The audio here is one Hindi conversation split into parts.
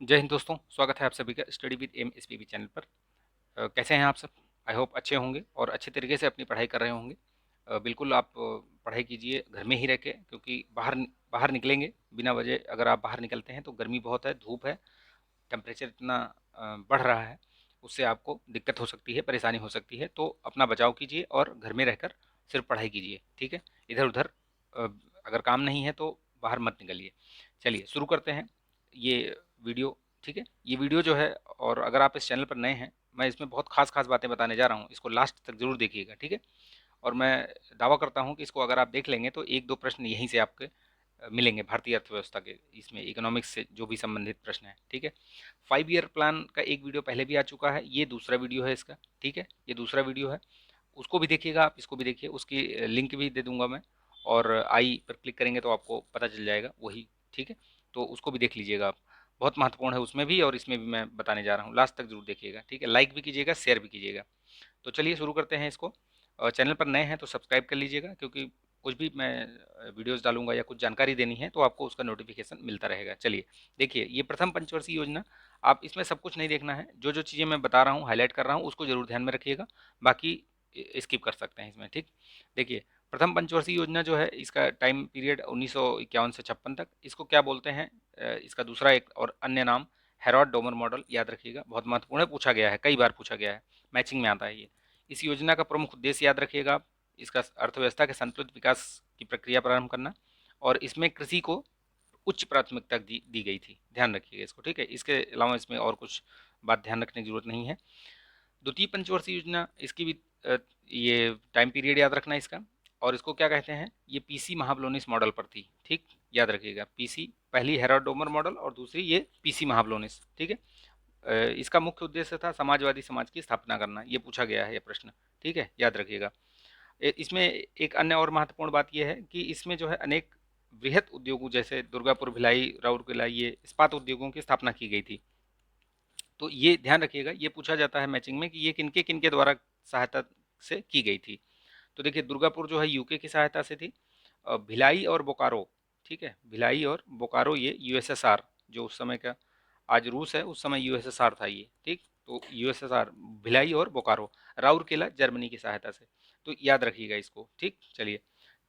जय हिंद दोस्तों, स्वागत है आप सभी का study with M S P B channel पर। कैसे हैं आप सब? आई होप अच्छे होंगे और अच्छे तरीके से अपनी पढ़ाई कर रहे होंगे। बिल्कुल आप पढ़ाई कीजिए घर में ही रह के, क्योंकि बाहर बाहर निकलेंगे बिना वजह, अगर आप बाहर निकलते हैं तो गर्मी बहुत है, धूप है, टेम्परेचर इतना बढ़ रहा है, उससे आपको दिक्कत हो सकती है, परेशानी हो सकती है। तो अपना बचाव कीजिए और घर में रहकर सिर्फ पढ़ाई कीजिए, ठीक है? इधर उधर अ, अगर काम नहीं है तो बाहर मत निकलिए। चलिए शुरू करते हैं ये वीडियो, ठीक है? ये वीडियो जो है, और अगर आप इस चैनल पर नए हैं, मैं इसमें बहुत खास खास बातें बताने जा रहा हूँ, इसको लास्ट तक जरूर देखिएगा, ठीक है? और मैं दावा करता हूँ कि इसको अगर आप देख लेंगे तो एक दो प्रश्न यहीं से आपके मिलेंगे, भारतीय अर्थव्यवस्था के, इसमें इकोनॉमिक्स से जो भी संबंधित प्रश्न है, ठीक है? 5 ईयर प्लान का एक वीडियो पहले भी आ चुका है, ये दूसरा वीडियो है इसका, ठीक है? ये दूसरा वीडियो है, उसको भी देखिएगा आप, इसको भी देखिए, उसकी लिंक भी दे दूंगा मैं। और आई पर क्लिक करेंगे तो आपको पता चल जाएगा वही, ठीक है? तो उसको भी देख लीजिएगा आप, बहुत महत्वपूर्ण है उसमें भी और इसमें भी मैं बताने जा रहा हूँ, लास्ट तक जरूर देखिएगा, ठीक है? लाइक भी कीजिएगा, शेयर भी कीजिएगा। तो चलिए शुरू करते हैं इसको। चैनल पर नए हैं तो सब्सक्राइब कर लीजिएगा, क्योंकि कुछ भी मैं वीडियोस डालूंगा या कुछ जानकारी देनी है तो आपको उसका नोटिफिकेशन मिलता रहेगा। चलिए देखिए, ये प्रथम पंचवर्षीय योजना, आप इसमें सब कुछ नहीं देखना है, जो जो चीज़ें मैं बता रहा हूँ, हाईलाइट कर रहा हूँ, उसको जरूर ध्यान में रखिएगा, बाकी स्किप कर सकते हैं इसमें, ठीक? देखिए, प्रथम पंचवर्षीय योजना जो है, इसका टाइम पीरियड 1951 से 56 तक, इसको क्या बोलते हैं? इसका दूसरा एक और अन्य नाम हेरॉड डोमर मॉडल, याद रखिएगा, बहुत महत्वपूर्ण है, पूछा गया है, कई बार पूछा गया है, मैचिंग में आता है ये। इस योजना का प्रमुख उद्देश्य याद रखिएगा आप, इसका अर्थव्यवस्था के संतुलित विकास की प्रक्रिया प्रारंभ करना, और इसमें कृषि को उच्च प्राथमिकता दी गई थी, ध्यान रखिएगा इसको, ठीक है? इसके अलावा इसमें और कुछ बात ध्यान रखने की जरूरत नहीं है। द्वितीय पंचवर्षीय योजना, इसकी भी ये टाइम पीरियड याद रखना है इसका, और इसको क्या कहते हैं? ये पीसी महाबलोनिस मॉडल पर थी, ठीक? याद रखिएगा, पीसी, पहली हेरोड डोमर मॉडल और दूसरी ये पीसी महाबलोनिस, ठीक है? इसका मुख्य उद्देश्य था समाजवादी समाज की स्थापना करना, ये पूछा गया है ये प्रश्न, ठीक है? याद रखिएगा। इसमें एक अन्य और महत्वपूर्ण बात यह है कि इसमें जो है अनेक बृहत उद्योगों जैसे दुर्गापुर, भिलाई, राउरकेला, ये इस्पात उद्योगों की स्थापना की गई थी। तो ये ध्यान रखिएगा, ये पूछा जाता है मैचिंग में कि ये किनके किनके द्वारा सहायता से की गई थी। तो देखिए, दुर्गापुर जो है यूके की सहायता से थी, भिलाई और बोकारो, ठीक है? भिलाई और बोकारो ये यूएसएसआर, जो उस समय का आज रूस है, उस समय यूएसएसआर था ये, ठीक? तो यूएसएसआर, भिलाई और बोकारो, राउरकेला जर्मनी की सहायता से। तो याद रखिएगा इसको, ठीक? चलिए,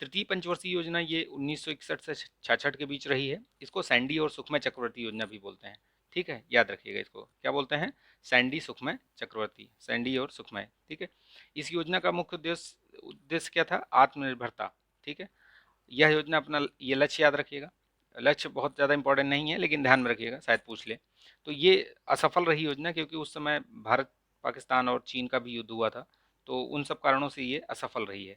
तृतीय पंचवर्षीय योजना ये 1961 से 66 के बीच रही है, इसको सैंडी और सुखमय चक्रवर्ती योजना भी बोलते हैं, ठीक है? याद रखिएगा इसको, क्या बोलते हैं? सैंडी, सुखमय, चक्रवर्ती, सैंडी और सुखमय, ठीक है? इस योजना का मुख्य उद्देश्य उद्देश्य क्या था? आत्मनिर्भरता, ठीक है? यह योजना अपना ये लक्ष्य याद रखिएगा, लक्ष्य बहुत ज़्यादा इंपॉर्टेंट नहीं है लेकिन ध्यान में रखिएगा, शायद पूछ ले। तो ये असफल रही योजना, क्योंकि उस समय भारत, पाकिस्तान और चीन का भी युद्ध हुआ था, तो उन सब कारणों से ये असफल रही है।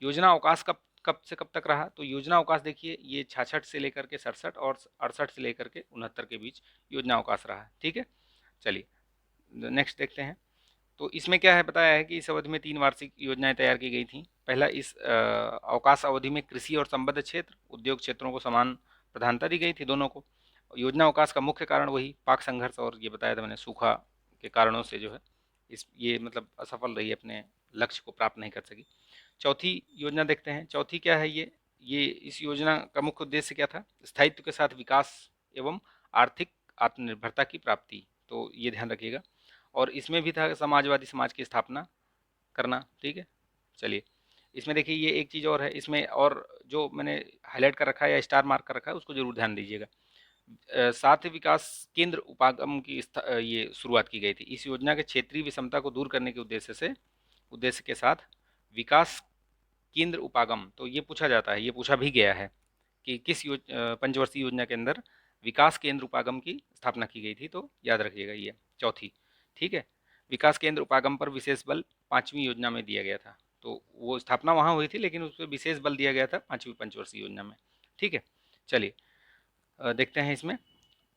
योजना अवकाश कब कब से कब तक रहा? तो योजना अवकाश देखिए, ये 66 से लेकर के 67 और 68 से लेकर के 69 के बीच योजना अवकाश रहा है, ठीक है? चलिए नेक्स्ट देखते हैं। तो इसमें क्या है, बताया है कि इस अवधि में 3 वार्षिक योजनाएं तैयार की गई थी। पहला, इस अवकाश अवधि में कृषि और संबद्ध क्षेत्र, उद्योग क्षेत्रों को समान प्रधानता दी गई थी, दोनों को। योजना अवकाश का मुख्य कारण वही पाक संघर्ष और ये बताया था मैंने, सूखा के कारणों से जो है इस ये मतलब असफल रही, अपने लक्ष्य को प्राप्त नहीं कर सकी। चौथी योजना देखते हैं, चौथी क्या है ये इस योजना का मुख्य उद्देश्य क्या था? स्थायित्व के साथ विकास एवं आर्थिक आत्मनिर्भरता की प्राप्ति, तो ये ध्यान रखिएगा। और इसमें भी था समाजवादी समाज की स्थापना करना, ठीक है? चलिए, इसमें देखिए ये एक चीज़ और है, इसमें और जो मैंने हाईलाइट कर रखा है या स्टार मार्क कर रखा है, उसको जरूर ध्यान दीजिएगा। साथ विकास केंद्र उपागम की ये शुरुआत की गई थी। इस योजना के क्षेत्रीय विषमता को दूर करने के उद्देश्य के साथ विकास केंद्र उपागम, तो ये पूछा जाता है, ये पूछा भी गया है कि किस पंचवर्षीय योजना के अंदर विकास केंद्र उपागम की स्थापना की गई थी, तो याद रखिएगा ये चौथी, ठीक है? विकास केंद्र उपागम पर विशेष बल 5वीं योजना में दिया गया था, तो वो स्थापना वहाँ हुई थी लेकिन उस पर विशेष बल दिया गया था 5वीं पंचवर्षीय योजना में, ठीक है? चलिए देखते हैं इसमें।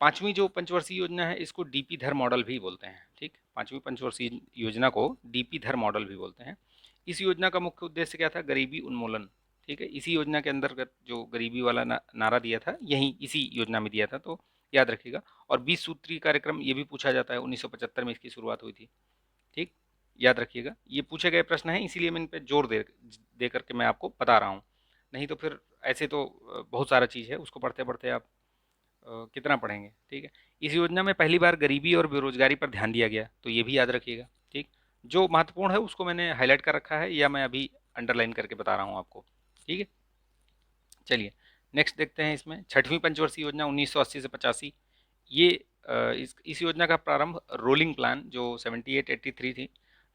5वीं जो पंचवर्षीय योजना है, इसको डीपी धर मॉडल भी बोलते हैं, ठीक? 5वीं पंचवर्षीय योजना को डीपी धर मॉडल भी बोलते हैं। इस योजना का मुख्य उद्देश्य क्या था? गरीबी उन्मूलन, ठीक है? इसी योजना के अंतर्गत जो गरीबी वाला नारा दिया था, यही इसी योजना में दिया था, तो याद रखिएगा। और 20 सूत्री कार्यक्रम ये भी पूछा जाता है, 1975 में इसकी शुरुआत हुई थी, ठीक? याद रखिएगा, ये पूछे गए प्रश्न हैं, इसीलिए मैं इन पर जोर दे करके मैं आपको बता रहा हूँ, नहीं तो फिर ऐसे तो बहुत सारा चीज़ है, उसको पढ़ते पढ़ते आप कितना पढ़ेंगे, ठीक है। इस योजना में पहली बार गरीबी और बेरोजगारी पर ध्यान दिया गया, तो ये भी याद रखिएगा, ठीक। जो महत्वपूर्ण है उसको मैंने हाईलाइट कर रखा है या मैं अभी अंडरलाइन करके बता रहा हूँ आपको, ठीक है। चलिए नेक्स्ट देखते हैं। इसमें छठवीं पंचवर्षीय योजना 1980 से 85, ये इस योजना का प्रारंभ रोलिंग प्लान जो 78-83 थी,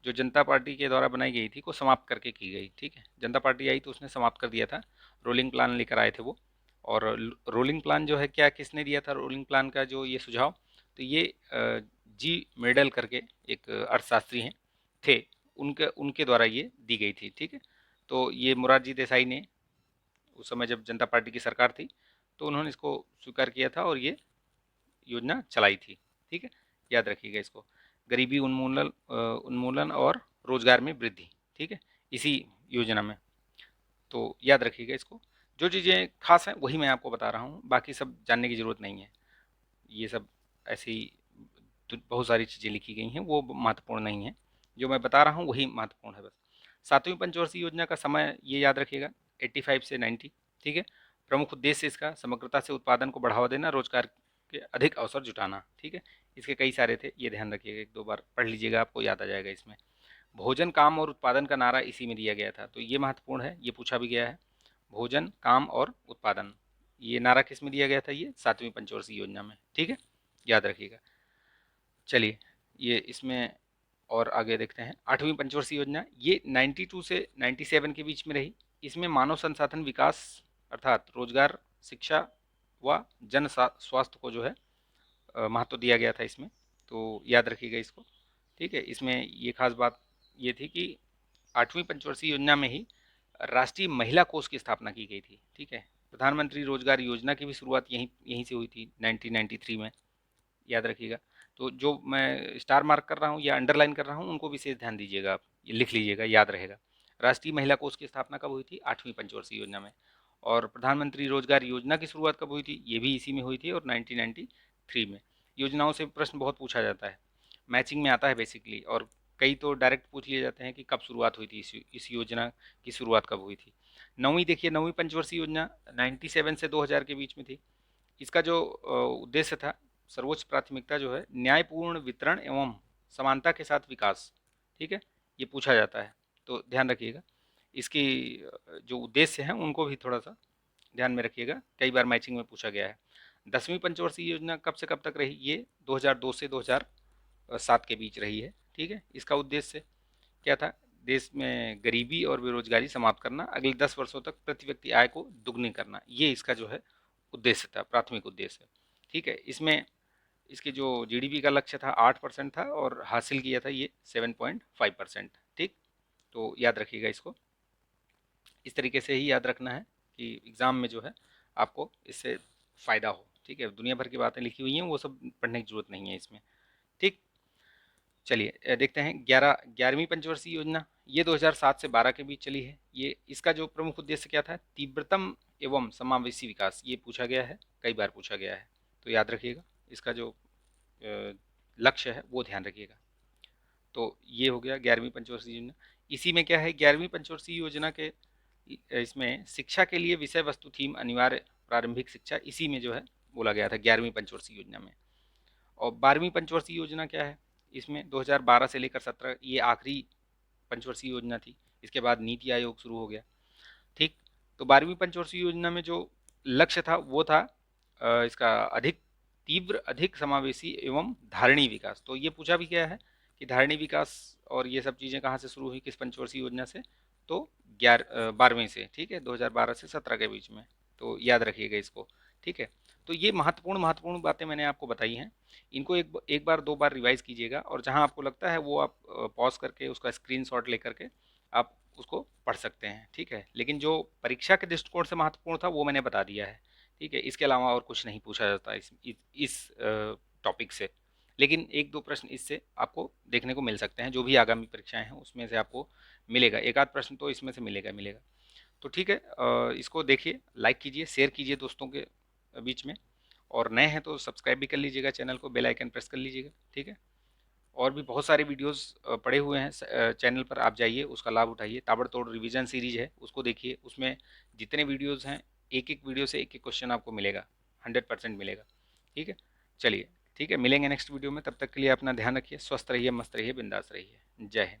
जो जनता पार्टी के द्वारा बनाई गई थी, को समाप्त करके की गई, ठीक है। जनता पार्टी आई तो उसने समाप्त कर दिया था, रोलिंग प्लान लेकर आए थे वो। और रोलिंग प्लान जो है, क्या किसने दिया था रोलिंग प्लान का जो ये सुझाव, तो ये जी मेडल करके एक अर्थशास्त्री हैं थे, उनके उनके द्वारा ये दी गई थी, ठीक है। तो ये मोरारजी देसाई ने उस समय जब जनता पार्टी की सरकार थी तो उन्होंने इसको स्वीकार किया था और ये योजना चलाई थी, ठीक है। याद रखिएगा इसको, गरीबी उन्मूलन उन्मूलन और रोजगार में वृद्धि, ठीक है, इसी योजना में। तो याद रखिएगा इसको, जो चीज़ें खास हैं वही मैं आपको बता रहा हूँ, बाकी सब जानने की ज़रूरत नहीं है। ये सब ऐसी तो बहुत सारी चीज़ें लिखी गई हैं, वो महत्वपूर्ण नहीं है, जो मैं बता रहा हूँ वही महत्वपूर्ण है बस। सातवीं पंचवर्षीय योजना का समय ये याद रखिएगा 85 से 90, ठीक है। प्रमुख उद्देश्य इसका समग्रता से उत्पादन को बढ़ावा देना, रोजगार के अधिक अवसर जुटाना, ठीक है। इसके कई सारे थे, ये ध्यान रखिएगा, एक दो बार पढ़ लीजिएगा, आपको याद आ जाएगा इसमें। भोजन काम और उत्पादन का नारा इसी में दिया गया था, तो ये महत्वपूर्ण है, ये पूछा भी गया है। भोजन काम और उत्पादन, ये नारा किस में दिया गया था, ये सातवीं पंचवर्षीय योजना में, ठीक है, याद रखिएगा। चलिए ये इसमें और आगे देखते हैं। आठवीं पंचवर्षीय योजना ये 92 से 97 के बीच में रही। इसमें मानव संसाधन विकास अर्थात रोजगार, शिक्षा व जन स्वास्थ्य को जो है महत्व दिया गया था इसमें, तो याद रखिएगा इसको, ठीक है। इसमें ये खास बात ये थी कि आठवीं पंचवर्षीय योजना में ही राष्ट्रीय महिला कोष की स्थापना की गई थी, ठीक है। प्रधानमंत्री रोजगार योजना की भी शुरुआत यहीं यहीं से हुई थी 1993 में, याद रखिएगा। तो जो मैं स्टार मार्क कर रहा हूँ या अंडरलाइन कर रहा हूँ उनको विशेष ध्यान दीजिएगा आप, ये लिख लीजिएगा, याद रहेगा। राष्ट्रीय महिला कोष की स्थापना कब हुई थी, आठवीं पंचवर्षीय योजना में। और प्रधानमंत्री रोजगार योजना की शुरुआत कब हुई थी, ये भी इसी में हुई थी, और 1993 में। योजनाओं से प्रश्न बहुत पूछा जाता है, मैचिंग में आता है बेसिकली, और कई तो डायरेक्ट पूछ लिए जाते हैं कि कब शुरुआत हुई थी, इस योजना की शुरुआत कब हुई थी। नौवीं देखिए, नौवीं पंचवर्षीय योजना 97 से 2000 के बीच में थी। इसका जो उद्देश्य था, सर्वोच्च प्राथमिकता जो है न्यायपूर्ण वितरण एवं समानता के साथ विकास, ठीक है, ये पूछा जाता है, तो ध्यान रखिएगा। इसकी जो उद्देश्य हैं उनको भी थोड़ा सा ध्यान में रखिएगा, कई बार मैचिंग में पूछा गया है। 10वीं पंचवर्षीय योजना कब से कब तक रही, ये 2002 से 2007 के बीच रही है, ठीक है। इसका उद्देश्य क्या था, देश में गरीबी और बेरोजगारी समाप्त करना, अगले 10 वर्षों तक प्रति व्यक्ति आय को दुगनी करना, ये इसका जो है उद्देश्य था, प्राथमिक उद्देश्य, ठीक है। इसमें इसके जो जीडीपी का लक्ष्य था 8% था, और हासिल किया था ये 7.5%, ठीक। तो याद रखिएगा इसको, इस तरीके से ही याद रखना है कि एग्ज़ाम में जो है आपको इससे फ़ायदा हो, ठीक है। दुनिया भर की बातें लिखी हुई हैं, वो सब पढ़ने की ज़रूरत नहीं है इसमें, ठीक। चलिए देखते हैं 11वीं पंचवर्षीय योजना, ये 2007 से 12 के बीच चली है। ये इसका जो प्रमुख उद्देश्य क्या था, तीव्रतम एवं समावेशी विकास, ये पूछा गया है, कई बार पूछा गया है, तो याद रखिएगा। इसका जो लक्ष्य है वो ध्यान रखिएगा। तो ये हो गया 11वीं पंचवर्षीय योजना। इसी में क्या है, 11वीं पंचवर्षीय योजना के इसमें शिक्षा के लिए विषय वस्तु थीम अनिवार्य प्रारंभिक शिक्षा, इसी में जो है बोला गया था 11वीं पंचवर्षीय योजना में। और 12वीं पंचवर्षीय योजना क्या है, इसमें 2012 से लेकर 17 ये आखिरी पंचवर्षीय योजना थी, इसके बाद नीति आयोग शुरू हो गया, ठीक। तो 12वीं पंचवर्षीय योजना में जो लक्ष्य था वो था इसका अधिक तीव्र, अधिक समावेशी एवं धारणीय विकास। तो ये पूछा भी गया है कि धारणीय विकास और ये सब चीज़ें कहाँ से शुरू हुई, किस पंचवर्षीय योजना से, तो 12वें से, ठीक है, 2012 से 17 के बीच में, तो याद रखिएगा इसको, ठीक है। तो ये महत्वपूर्ण महत्वपूर्ण बातें मैंने आपको बताई हैं, इनको एक बार दो बार रिवाइज कीजिएगा, और जहाँ आपको लगता है वो आप पॉज करके उसका स्क्रीनशॉट लेकर के आप उसको पढ़ सकते हैं, ठीक है। लेकिन जो परीक्षा के दृष्टिकोण से महत्वपूर्ण था वो मैंने बता दिया है, ठीक है। इसके अलावा और कुछ नहीं पूछा जाता इस टॉपिक से, लेकिन एक दो प्रश्न इससे आपको देखने को मिल सकते हैं, जो भी आगामी परीक्षाएं हैं उसमें से आपको मिलेगा, एक आध प्रश्न तो इसमें से मिलेगा मिलेगा। तो ठीक है, इसको देखिए, लाइक कीजिए, शेयर कीजिए दोस्तों के बीच में, और नए हैं तो सब्सक्राइब भी कर लीजिएगा चैनल को, बेल आइकन प्रेस कर लीजिएगा, ठीक है। और भी बहुत सारे वीडियोस पड़े हुए हैं चैनल पर, आप जाइए उसका लाभ उठाइए। ताबड़तोड़ रिवीजन सीरीज है, उसको देखिए, उसमें जितने वीडियोस हैं एक एक वीडियो से एक एक क्वेश्चन आपको मिलेगा, 100% मिलेगा। ठीक है, चलिए, ठीक है, मिलेंगे नेक्स्ट वीडियो में, तब तक के लिए अपना ध्यान रखिए, स्वस्थ रहिए, मस्त रहिए, बिंदास रहिए। जय हिंद।